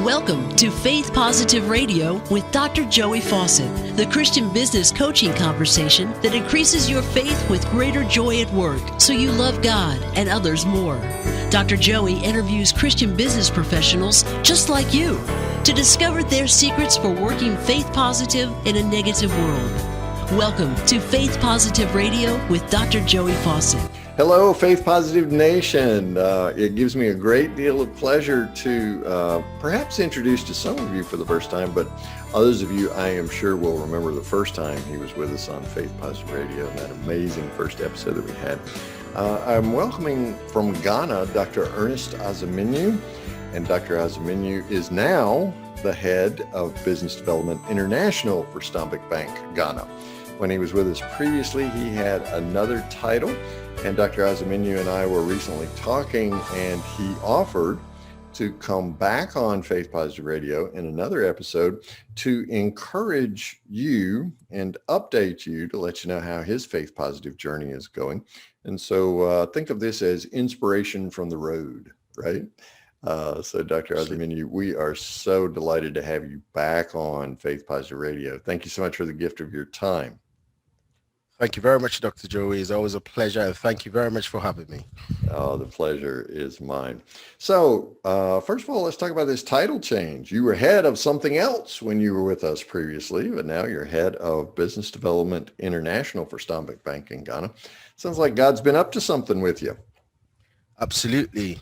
Welcome to Faith Positive Radio with Dr. Joey Fawcett, the Christian business coaching conversation that increases your faith with greater joy at work so you love God and others more. Dr. Joey interviews Christian business professionals just like you to discover their secrets for working faith positive in a negative world. Welcome to Faith Positive Radio with Dr. Joey Fawcett. Hello, Faith Positive Nation. It gives me a great deal of pleasure to perhaps introduce to some of you for the first time, but others of you I am sure will remember the first time he was with us on Faith Positive Radio and that amazing first episode that we had. I'm welcoming from Ghana, Dr. Ernest Asimenu, and Dr. Asimenu is now the head of Business Development International for Stanbic Bank Ghana. When he was with us previously, he had another title. And Dr. Asimenu and I were recently talking, and he offered to come back on Faith Positive Radio in another episode to encourage you and update you to let you know how his faith positive journey is going. And so think of this as inspiration from the road, right? So Dr. Asimenu, we are so delighted to have you back on Faith Positive Radio. Thank you so much for the gift of your time. Thank you very much, Dr. Joey. It's always a pleasure, and thank you very much for having me. Oh, the pleasure is mine. So, first of all, let's talk about this title change. You were head of something else when you were with us previously, but now you're head of Business Development International for Stanbic Bank in Ghana. Sounds like God's been up to something with you. Absolutely.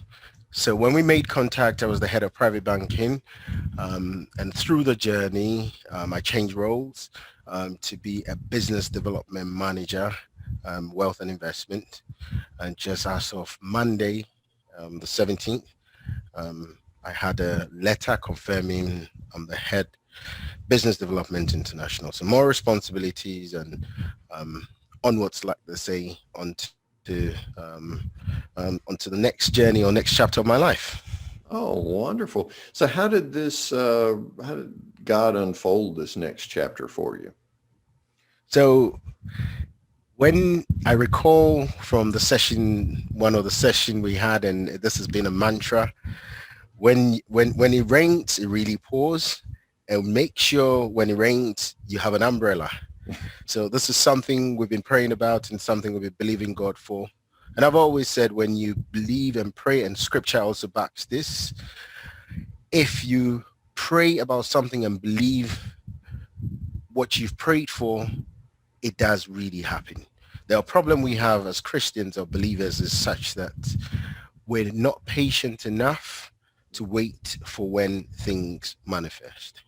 So when we made contact, I was the head of private banking, and through the journey, I changed roles. To be a business development manager, wealth and investment. And just as of Monday, the 17th, I had a letter confirming I'm the head business development international. So more responsibilities and onwards, like they say, onto the next journey or next chapter of my life. Oh, wonderful. So how did God unfold this next chapter for you? So when I recall from one of the session we had, and this has been a mantra, when it rains, it really pours, and make sure when it rains, you have an umbrella. So this is something we've been praying about and something we've been believing God for. And I've always said, when you believe and pray, and scripture also backs this, if you pray about something and believe what you've prayed for, it does really happen. The problem we have as Christians or believers is such that we're not patient enough to wait for when things manifest.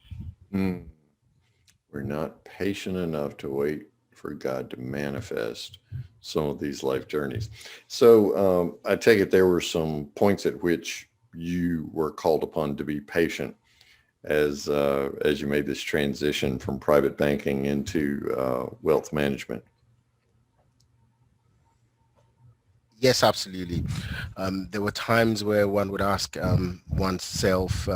We're not patient enough to wait for God to manifest some of these life journeys. So I take it there were some points at which you were called upon to be patient as you made this transition from private banking into wealth management. Yes, absolutely. There were times where one would ask oneself,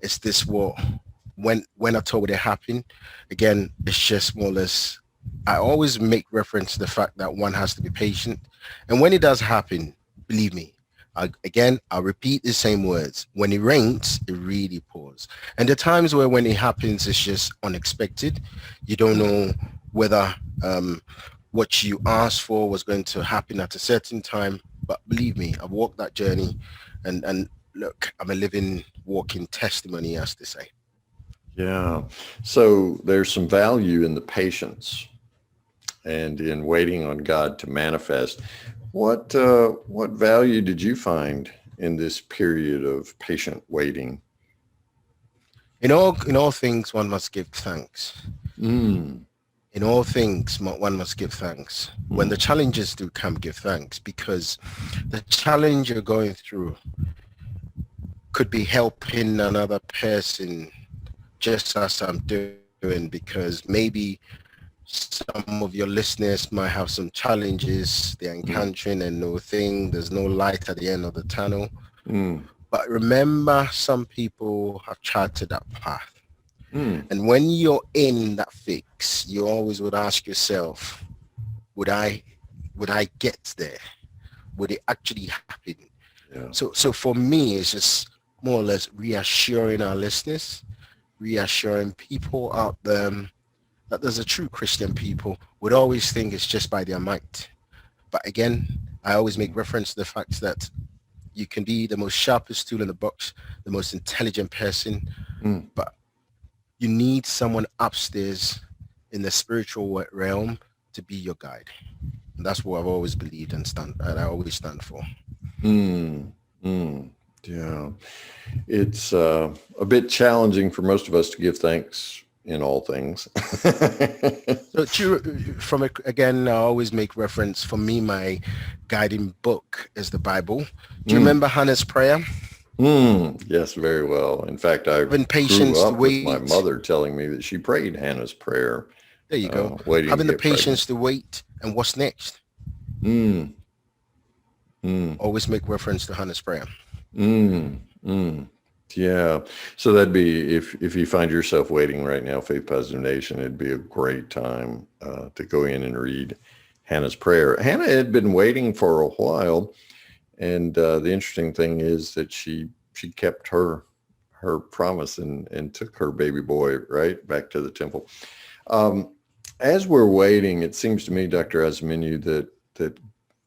is this when at all would it happen? Again, it's just more or less, I always make reference to the fact that one has to be patient. And when it does happen, believe me, I'll repeat the same words. When it rains, it really pours. And the times where when it happens, it's just unexpected. You don't know whether what you asked for was going to happen at a certain time. But believe me, I've walked that journey. And look, I'm a living, walking testimony, as they say. Yeah. So there's some value in the patience and in waiting on God to manifest. What value did you find in this period of patient waiting? In all things, one must give thanks. In all things, one must give thanks. When the challenges do come, give thanks, because the challenge you're going through could be helping another person just as I'm doing, because maybe some of your listeners might have some challenges they're encountering and there's no light at the end of the tunnel. But remember, some people have charted that path. And when you're in that fix, you always would ask yourself, would I get there? Would it actually happen? Yeah. So for me, it's just more or less reassuring our listeners, reassuring people out there that there's a true Christian people would always think it's just by their might. But again, I always make reference to the fact that you can be the most sharpest tool in the box, the most intelligent person, Mm. but you need someone upstairs in the spiritual realm to be your guide. And that's what I've always believed and I always stand for. Mm. Mm. Yeah. It's a bit challenging for most of us to give thanks in all things. So again, I always make reference. For me, my guiding book is the Bible. Do you remember Hannah's prayer? Yes, very well. In fact, I Having grew patience to up with my wait. mother telling me that she prayed Hannah's prayer, There you go. waiting to Having the get pregnant. patience to wait. And what's next? Mm. Mm. Always make reference to Hannah's prayer. Mm. Mm. Yeah. So that'd be if you find yourself waiting right now, Faith Positive Nation, it'd be a great time to go in and read Hannah's prayer. Hannah had been waiting for a while, and the interesting thing is that she kept her promise and took her baby boy right back to the temple. Um, as we're waiting, it seems to me, Dr. Asimenu, that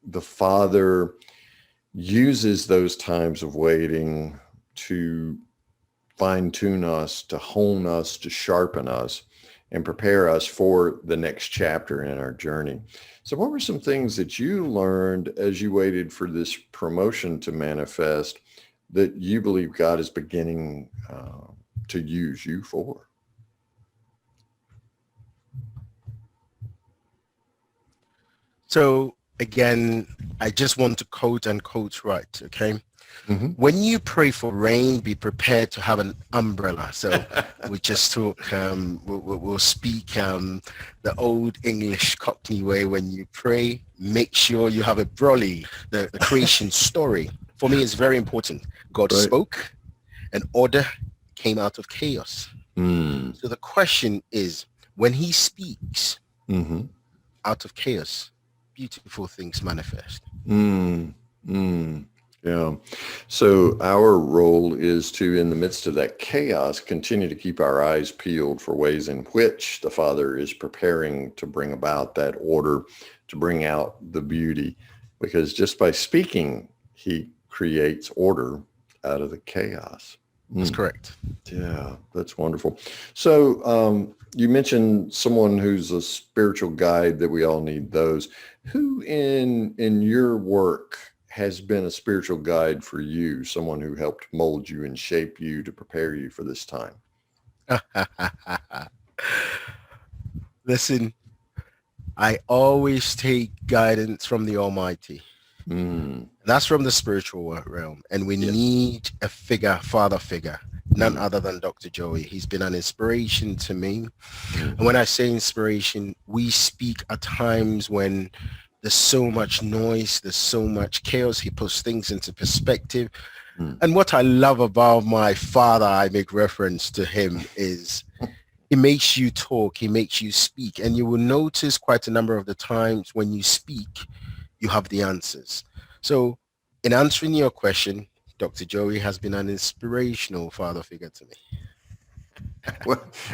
the Father uses those times of waiting to fine tune us, to hone us, to sharpen us, and prepare us for the next chapter in our journey. So what were some things that you learned as you waited for this promotion to manifest that you believe God is beginning to use you for? So again, I just want to quote and quote right, okay? Mm-hmm. When you pray for rain, be prepared to have an umbrella. So we just talk, we'll speak the old English Cockney way. When you pray, make sure you have a brolly, the creation story. For me, it's very important. God spoke, and order came out of chaos. So the question is, when he speaks out of chaos, beautiful things manifest. Yeah. So our role is to, in the midst of that chaos, continue to keep our eyes peeled for ways in which the Father is preparing to bring about that order, to bring out the beauty. Because just by speaking, he creates order out of the chaos. That's correct. Yeah, that's wonderful. So you mentioned someone who's a spiritual guide, that we all need those. Who in your work has been a spiritual guide for you, someone who helped mold you and shape you to prepare you for this time? Listen, I always take guidance from the Almighty. That's from the spiritual realm. And we need a father figure, none other than Dr. Joey. He's been an inspiration to me. And when I say inspiration, we speak at times when there's so much noise, there's so much chaos. He puts things into perspective. And what I love about my father, I make reference to him, is he makes you talk, he makes you speak. And you will notice quite a number of the times when you speak, you have the answers. So in answering your question, Dr. Joey has been an inspirational father figure to me.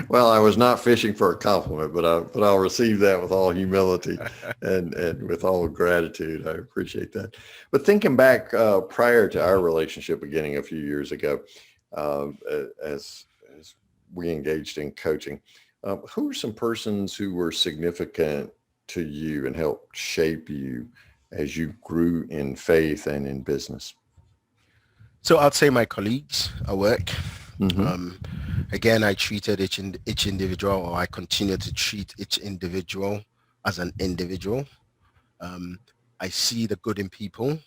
Well, I was not fishing for a compliment, but I'll receive that with all humility and with all gratitude. I appreciate that. But thinking back prior to our relationship beginning a few years ago, as we engaged in coaching, who are some persons who were significant to you and helped shape you as you grew in faith and in business? So I'd say my colleagues at work. Again, I treated each individual, or I continue to treat each individual as an individual. I see the good in people.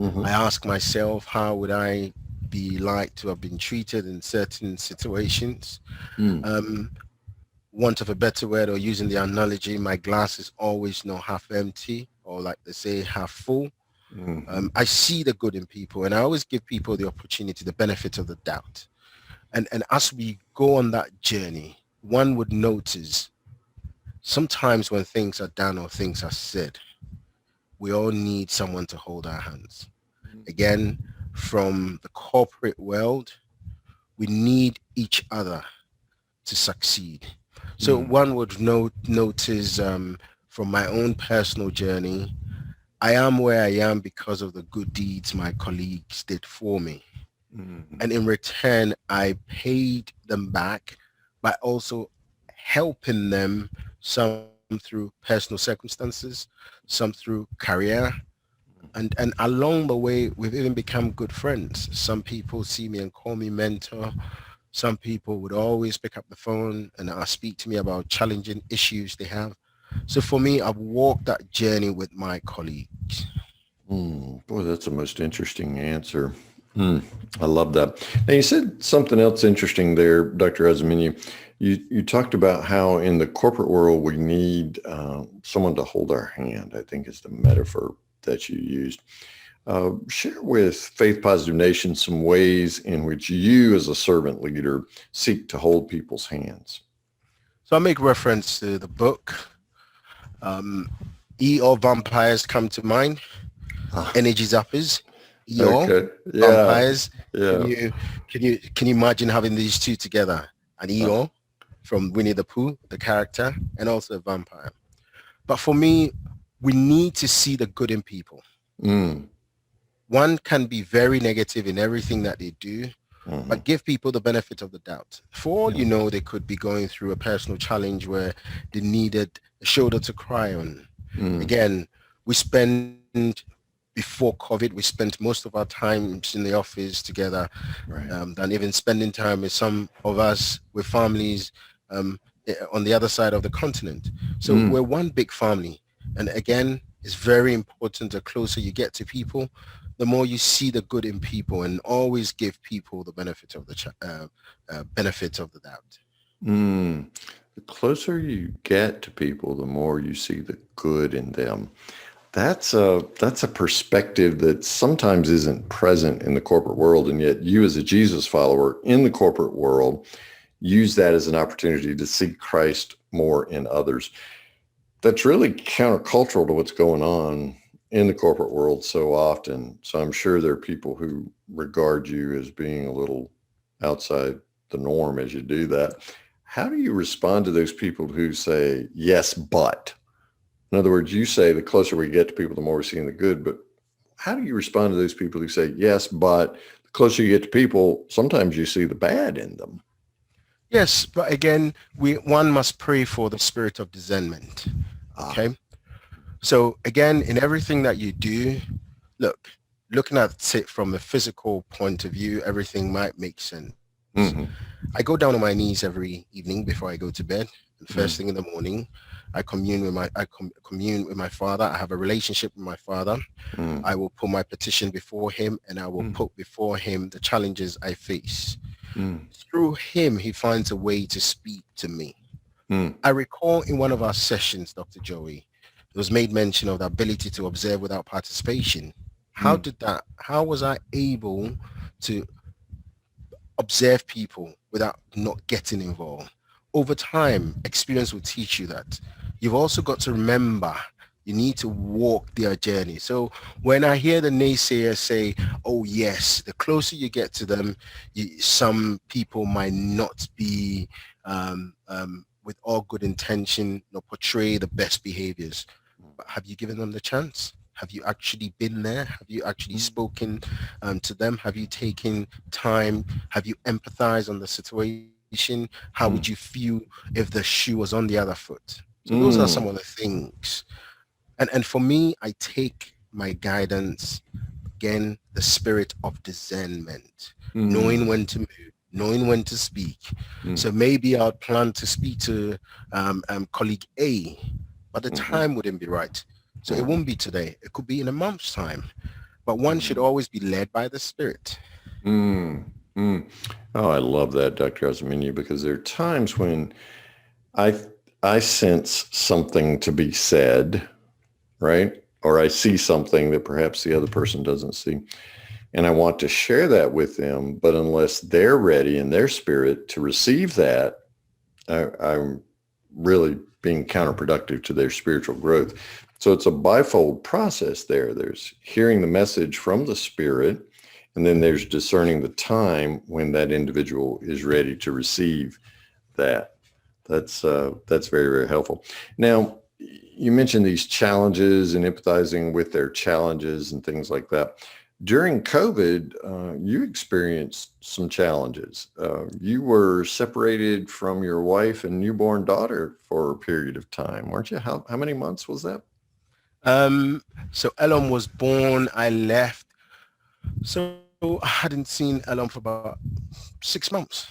I ask myself, how would I be like to have been treated in certain situations? Want of a better word, or using the analogy, my glass is always not half empty, or like they say, half full. I see the good in people, and I always give people the opportunity, the benefit of the doubt. And as we go on that journey, one would notice sometimes when things are done or things are said, we all need someone to hold our hands. Again, from the corporate world, we need each other to succeed. So one would notice from my own personal journey, I am where I am because of the good deeds my colleagues did for me. And in return, I paid them back by also helping them, some through personal circumstances, some through career. And along the way, we've even become good friends. Some people see me and call me mentor. Some people would always pick up the phone and speak to me about challenging issues they have. So for me, I've walked that journey with my colleagues. Boy, that's a most interesting answer. I love that. Now, you said something else interesting there, Dr. Asimenu. You talked about how in the corporate world we need someone to hold our hand, I think is the metaphor that you used. Share with Faith Positive Nation some ways in which you as a servant leader seek to hold people's hands. So I make reference to the book. All vampires come to mind. Energy zappers. Okay. Yeah. Vampires. Yeah. Can you imagine having these two together? An Eeyore from Winnie the Pooh, the character, and also a vampire. But for me, we need to see the good in people. One can be very negative in everything that they do, but give people the benefit of the doubt. For all you know, they could be going through a personal challenge where they needed a shoulder to cry on. Again, before COVID, we spent most of our time in the office together, than even spending time with some of us with families on the other side of the continent. So we're one big family. And again, it's very important. The closer you get to people, the more you see the good in people, and always give people the benefit of the doubt. The closer you get to people, the more you see the good in them. That's a perspective that sometimes isn't present in the corporate world, and yet you as a Jesus follower in the corporate world use that as an opportunity to see Christ more in others. That's really countercultural to what's going on in the corporate world so often. So I'm sure there are people who regard you as being a little outside the norm as you do that. How do you respond to those people who say, yes, but? In other words, you say the closer we get to people, the more we're seeing the good, but how do you respond to those people who say, yes, but the closer you get to people, sometimes you see the bad in them? Yes, but again, one must pray for the spirit of discernment. Okay. So again, in everything that you do, looking at it from a physical point of view, everything might make sense. I go down on my knees every evening before I go to bed. And first thing in the morning, I commune with my Father. I have a relationship with my Father. I will put my petition before him, and I will put before him the challenges I face. Through him, he finds a way to speak to me. I recall in one of our sessions, Dr. Joey, it was made mention of the ability to observe without participation. How was I able to observe people without not getting involved? Over time, experience will teach you that. You've also got to remember you need to walk their journey. So when I hear the naysayers say, oh yes, the closer you get to them, some people might not be with all good intention, portray the best behaviors. But have you given them the chance? Have you actually been there? Have you actually spoken to them? Have you taken time? Have you empathized on the situation? How would you feel if the shoe was on the other foot? So those are some of the things. And for me, I take my guidance, again, the spirit of discernment, knowing when to move, knowing when to speak. So maybe I'll plan to speak to colleague A, but the time wouldn't be right. So it won't be today. It could be in a month's time. But one should always be led by the Spirit. Oh, I love that, Dr. Asimenu, because there are times when I sense something to be said, right? Or I see something that perhaps the other person doesn't see. And I want to share that with them, but unless they're ready in their spirit to receive that, I'm really being counterproductive to their spiritual growth. So it's a bifold process there. There's hearing the message from the Spirit, And then there's discerning the time when that individual is ready to receive that. That's very, very helpful. Now, you mentioned these challenges and empathizing with their challenges and things like that. During COVID, you experienced some challenges. You were separated from your wife and newborn daughter for a period of time, weren't you? How many months was that? So Elon was born, I left. So I hadn't seen Elon for about 6 months.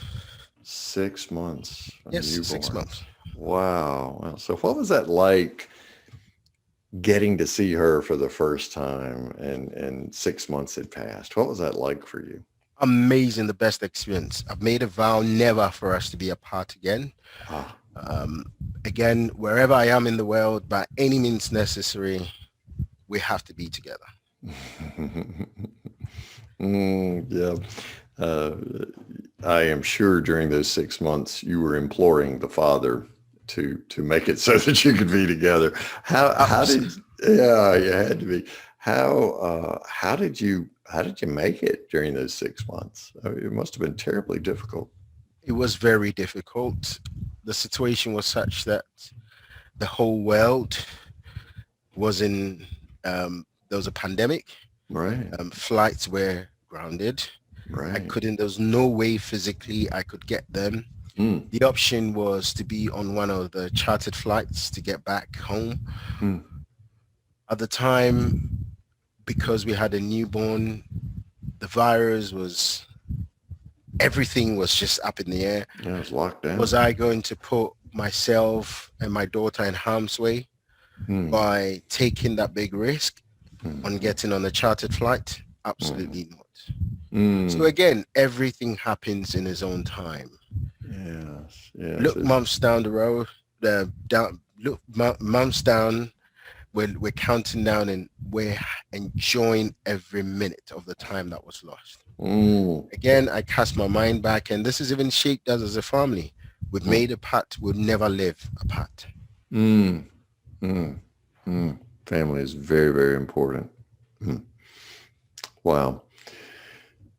6 months. Yes, Newborn. 6 months. Wow. Well, so what was that like getting to see her for the first time and 6 months had passed? What was that like for you? Amazing, the best experience. I've made a vow never for us to be apart again. Ah. Again, wherever I am in the world, by any means necessary, we have to be together. Yeah. I am sure during those 6 months you were imploring the Father to make it so that you could be together. How did you had to be. How did you make it during those 6 months? I mean, it must have been terribly difficult. It was very difficult. The situation was such that the whole world was in, there was a pandemic. Right. Flights were grounded. Right. There was no way physically I could get them. The option was to be on one of the chartered flights to get back home. At the time, because we had a newborn, the virus was, everything was just up in the air. Yeah, it was locked down. Was I going to put myself and my daughter in harm's way by taking that big risk on getting on a chartered flight? Absolutely not. So again, everything happens in his own time. Yes. Look months down the road, months down, we're counting down and we're enjoying every minute of the time that was lost. Again, I cast my mind back, and this has even shaped us as a family. We've made a pact, we'll never live apart. Family is very, very important. Wow.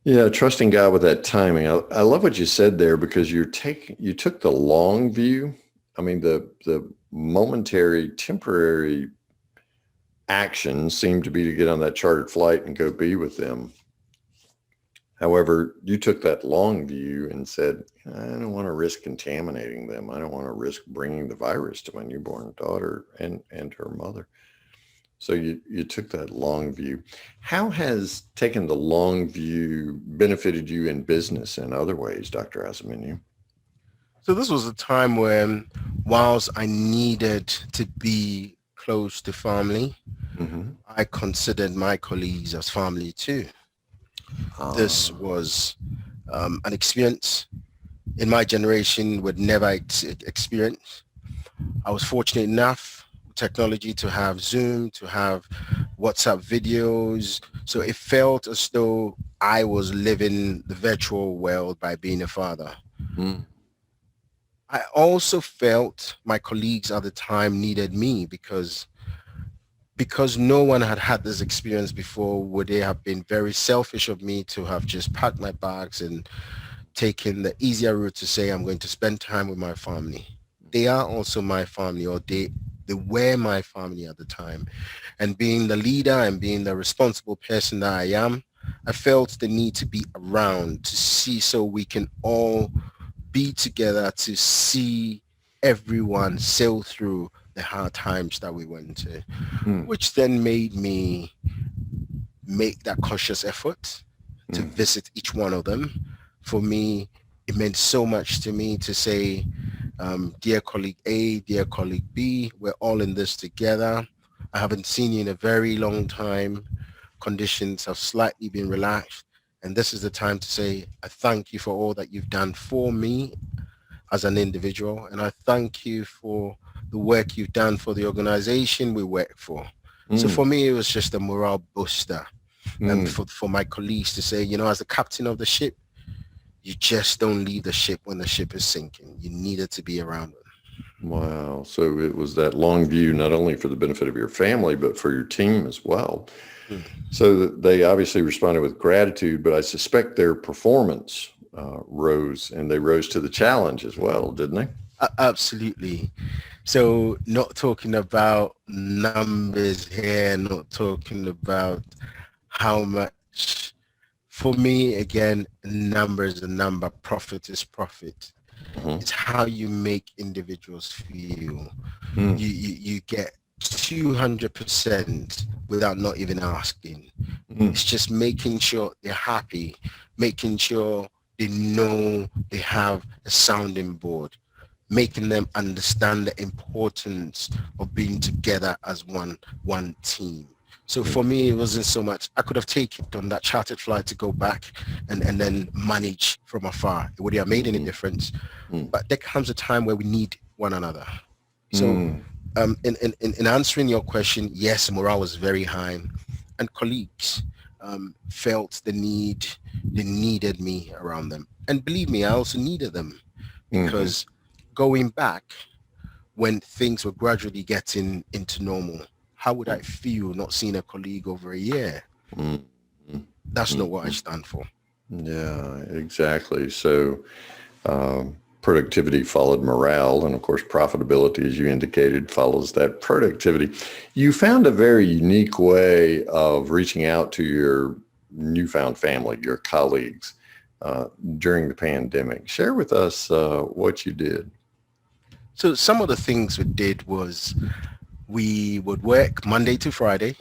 Yeah, trusting God with that timing. I love what you said there, because you took the long view. I mean, the momentary, temporary action seemed to be to get on that chartered flight and go be with them. However, you took that long view and said, I don't want to risk contaminating them. I don't want to risk bringing the virus to my newborn daughter and her mother. So you took that long view. How has taking the long view benefited you in business and other ways, Dr. Asimenu? So this was a time when, whilst I needed to be close to family, I considered my colleagues as family too. This was an experience in my generation would never experience. I was fortunate enough with technology to have Zoom, to have WhatsApp videos. So it felt as though I was living the virtual world by being a father. I also felt my colleagues at the time needed me because no one had had this experience before. Would they have been very selfish of me to have just packed my bags and taken the easier route to say, I'm going to spend time with my family. They are also my family, or they were my family at the time. And being the leader and being the responsible person that I am, I felt the need to be around to see, so we can all be together to see everyone sail through the hard times that we went to, which then made me make that conscious effort to visit each one of them. For me, it meant so much to me to say, dear colleague A, dear colleague B, we're all in this together. I haven't seen you in a very long time. Conditions have slightly been relaxed. And this is the time to say, I thank you for all that you've done for me as an individual. And I thank you for the work you've done for the organization we work for. So for me, it was just a morale booster. And for my colleagues to say, as the captain of the ship, you just don't leave the ship when the ship is sinking. You needed to be around them. Wow. So it was that long view, not only for the benefit of your family, but for your team as well. Mm. So that they obviously responded with gratitude, but I suspect their performance rose, and they rose to the challenge as well, didn't they? Absolutely. So not talking about numbers here, not talking about how much. For me, again, number is a number, profit is profit. Mm-hmm. It's how you make individuals feel. Mm. You get 200% without not even asking. Mm. It's just making sure they're happy, making sure they know they have a sounding board, making them understand the importance of being together as one team. So for me, it wasn't so much. I could have taken on that chartered flight to go back and then manage from afar. It would have made any Mm-hmm. difference. Mm. But there comes a time where we need one another. So Mm. in answering your question, yes, morale was very high, and colleagues felt they needed me around them. And believe me, I also needed them Mm-hmm. because going back when things were gradually getting into normal, how would I feel not seeing a colleague over a year? Mm-hmm. That's not what I Mm-hmm. stand for. Yeah, exactly. So productivity followed morale, and of course, profitability, as you indicated, follows that productivity. You found a very unique way of reaching out to your newfound family, your colleagues, uh, during the pandemic. Share with us what you did. So some of the things we did was we would work Monday to Friday.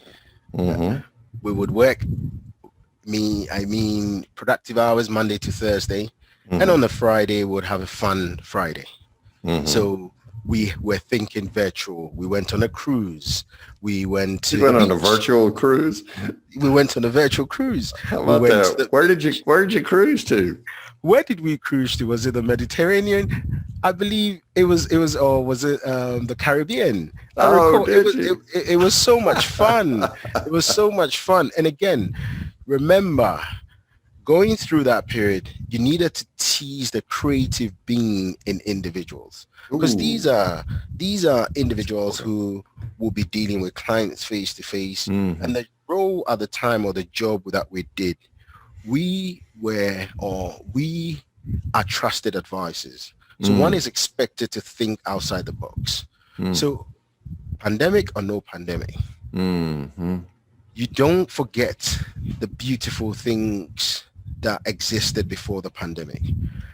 Uh, Mm-hmm. we would work I mean productive hours Monday to Thursday. And Mm-hmm. on the Friday, we would have a fun Friday. Mm-hmm. So we were thinking virtual. We went on a cruise. We went You to the went on a beach. virtual cruise. We went on a virtual cruise. How We about went to that? Where did you cruise to? where did we cruise to? Was it the Mediterranean? I believe or was it the Caribbean? I Oh, recall did you? it was so much fun. It was so much fun. And again, remember, going through that period, you needed to tease the creative being in individuals because Ooh. these are individuals Important. who will be dealing with clients face to face, Mm-hmm. and the role at the time or the job that we did, we are trusted advisors. So one Mm. is expected to think outside the box. Mm. So pandemic or no pandemic, Mm-hmm. you don't forget the beautiful things that existed before the pandemic.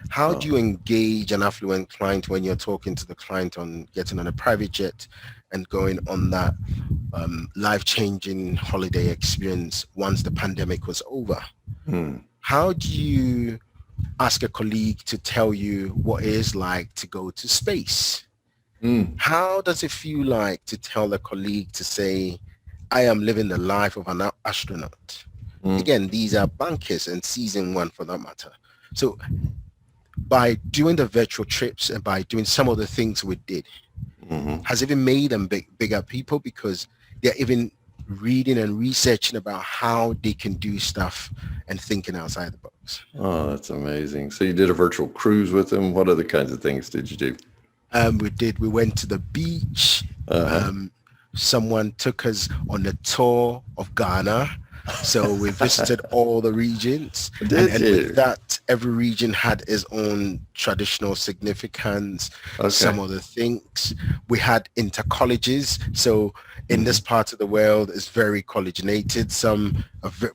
How do Oh. you engage an affluent client when you're talking to the client on getting on a private jet and going on that life-changing holiday experience once the pandemic was over? Mm. How do you ask a colleague to tell you what it is like to go to space? Mm. How does it feel like to tell a colleague to say, I am living the life of an astronaut? Mm. Again, these are bankers and season one for that matter. So by doing the virtual trips and by doing some of the things we did, Mm-hmm. has even made them bigger people because they're even reading and researching about how they can do stuff and thinking outside the box. Oh, that's amazing. So you did a virtual cruise with them. What other kinds of things did you do? We went to the beach. Uh-huh. Someone took us on a tour of Ghana. So we visited all the regions, Did and with you? that, every region had its own traditional significance. Okay. Some of the things we had inter-colleges. So in Mm-hmm. this part of the world, it's very collegiated.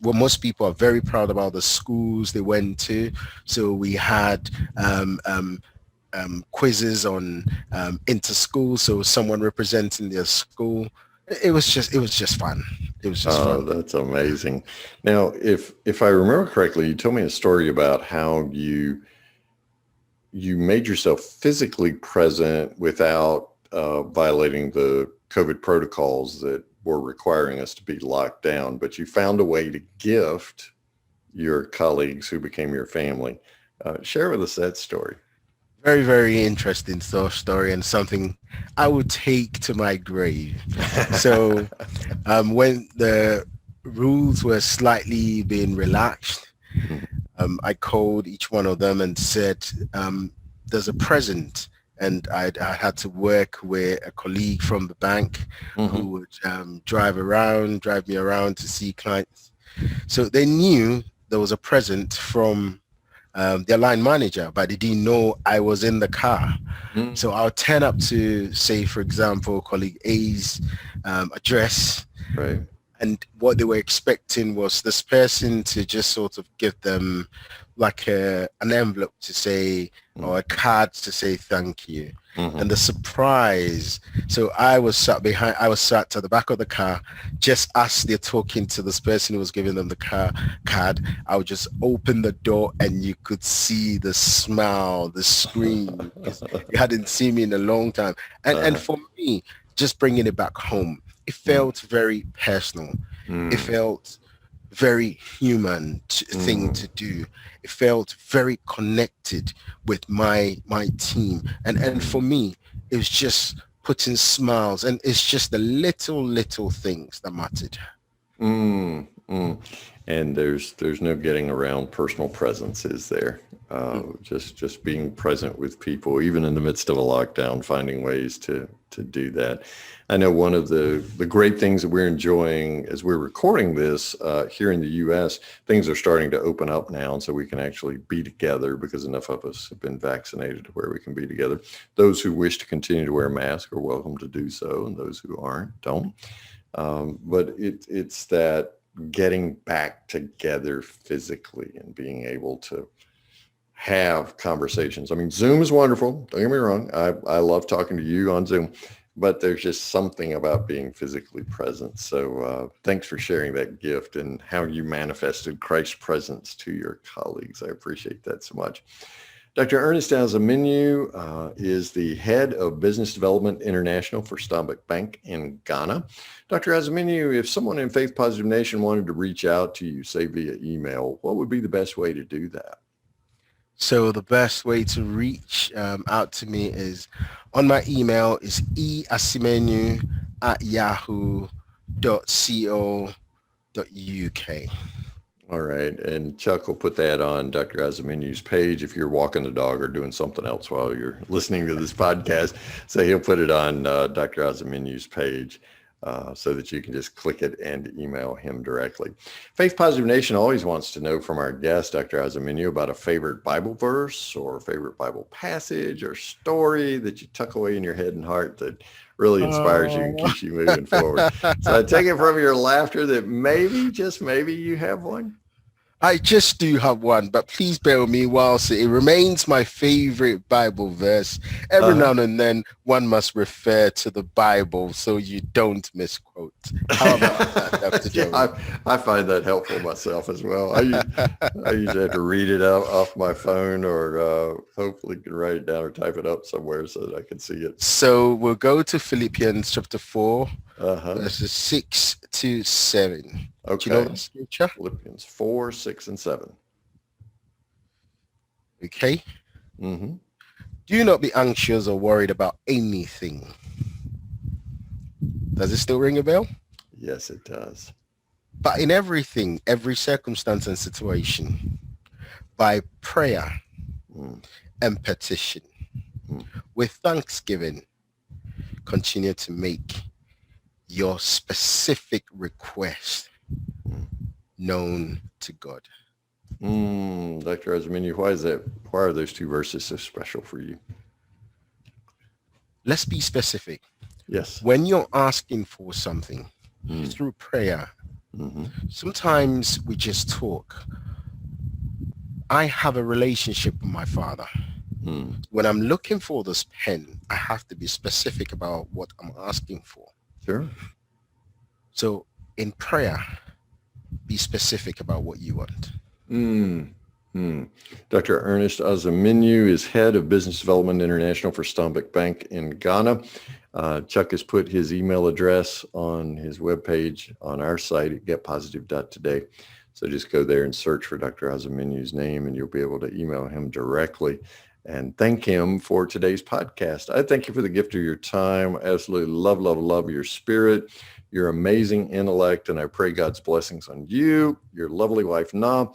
Most people are very proud about the schools they went to. So we had quizzes on inter-school. So someone representing their school. It was just fun. It was just Oh, fun. that's amazing. Now, if I remember correctly, you told me a story about how you made yourself physically present without violating the COVID protocols that were requiring us to be locked down, but you found a way to gift your colleagues who became your family. Share with us that story. Very, very interesting story and something I would take to my grave. So when the rules were slightly being relaxed, I called each one of them and said, there's a present and I had to work with a colleague from the bank who would drive me around to see clients. So they knew there was a present from their line manager, but they didn't know I was in the car. So I'll turn up to, say, for example, colleague A's address. Right. And what they were expecting was this person to just sort of give them like an envelope to say, or a card to say thank you. And the surprise, so I was sat to the back of the car, just as they're talking to this person who was giving them the card, I would just open the door and you could see the smile, the scream, because you hadn't seen me in a long time. And for me, just bringing it back home, it felt very personal. It felt very human thing to do. It felt very connected with my team. And for me, it was just putting smiles, and it's just the little things that mattered. And there's no getting around personal presence, is there? Just being present with people, even in the midst of a lockdown, finding ways to do that. I know one of the great things that we're enjoying as we're recording this here in the U.S., things are starting to open up now, so we can actually be together because enough of us have been vaccinated to where we can be together. Those who wish to continue to wear a mask are welcome to do so, and those who aren't, don't. But it's that getting back together physically and being able to have conversations. I mean, Zoom is wonderful. Don't get me wrong. I love talking to you on Zoom, but there's just something about being physically present. So thanks for sharing that gift and how you manifested Christ's presence to your colleagues. I appreciate that so much. Dr. Ernest Asimenu is the head of business development international for Stanbic Bank in Ghana. Dr. Asimenu, if someone in Faith Positive Nation wanted to reach out to you, say via email, what would be the best way to do that? So the best way to reach out to me is on my email is easimenu@yahoo.co.uk. All right. And Chuck will put that on Dr. Asimenu's page if you're walking the dog or doing something else while you're listening to this podcast. So he'll put it on Dr. Asimenu's page so that you can just click it and email him directly. Faith Positive Nation always wants to know from our guest, Dr. Asimenu, about a favorite Bible verse or favorite Bible passage or story that you tuck away in your head and heart that really inspires you and keeps you moving forward. So I take it from your laughter that maybe, just maybe, you have one. I just do have one, but please bear with me whilst it remains my favorite Bible verse. Every now and then, one must refer to the Bible so you don't misquote. How about that, Dr. Joey? I find that helpful myself as well. I usually have to read it out off my phone or hopefully can write it down or type it up somewhere so that I can see it. So we'll go to Philippians chapter 4, verses 6 to 7. Okay. Do you know the scripture? Philippians 4, 6, and 7. Okay. Do not be anxious or worried about anything. Does it still ring a bell? Yes, it does. But in everything, every circumstance and situation, by prayer and petition, with thanksgiving, continue to make your specific request known to God. Dr. Asimenu, why is that? Why are those two verses so special for you? Let's be specific. Yes. When you're asking for something through prayer, sometimes we just talk. I have a relationship with my Father. When I'm looking for this pen, I have to be specific about what I'm asking for. Sure. So in prayer, be specific about what you want. Dr. Ernest Asimenu is head of business development international for Stanbic Bank in Ghana. Chuck has put his email address on his webpage on our site at getpositive.today. So just go there and search for Dr. Asimenu's name and you'll be able to email him directly and thank him for today's podcast. I thank you for the gift of your time. Absolutely love your spirit, your amazing intellect, and I pray God's blessings on you, your lovely wife, Na,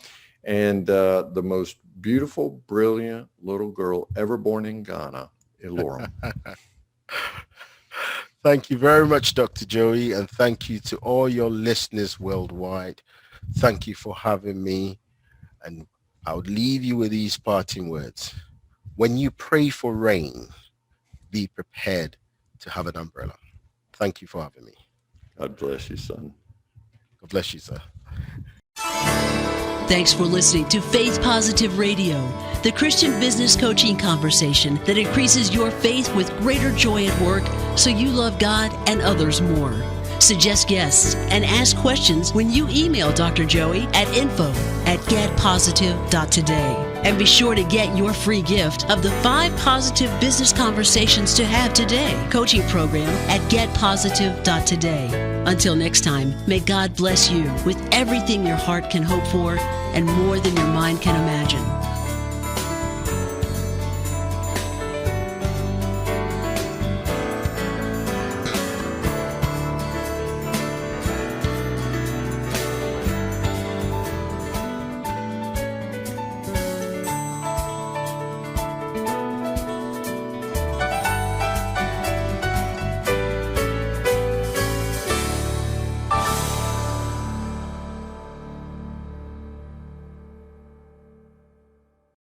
and the most beautiful, brilliant little girl ever born in Ghana Elorum. Thank you very much, Dr. Joey, and thank you to all your listeners worldwide. Thank you for having me, and I would leave you with these parting words. When you pray for rain, be prepared to have an umbrella. Thank you for having me. God bless you, son. God bless you, sir. Thanks for listening to Faith Positive Radio, the Christian business coaching conversation that increases your faith with greater joy at work so you love God and others more. Suggest guests and ask questions when you email Dr. Joey at info@getpositive.today. And be sure to get your free gift of the 5 positive business conversations to have today coaching program at getpositive.today. Until next time, may God bless you with everything your heart can hope for and more than your mind can imagine.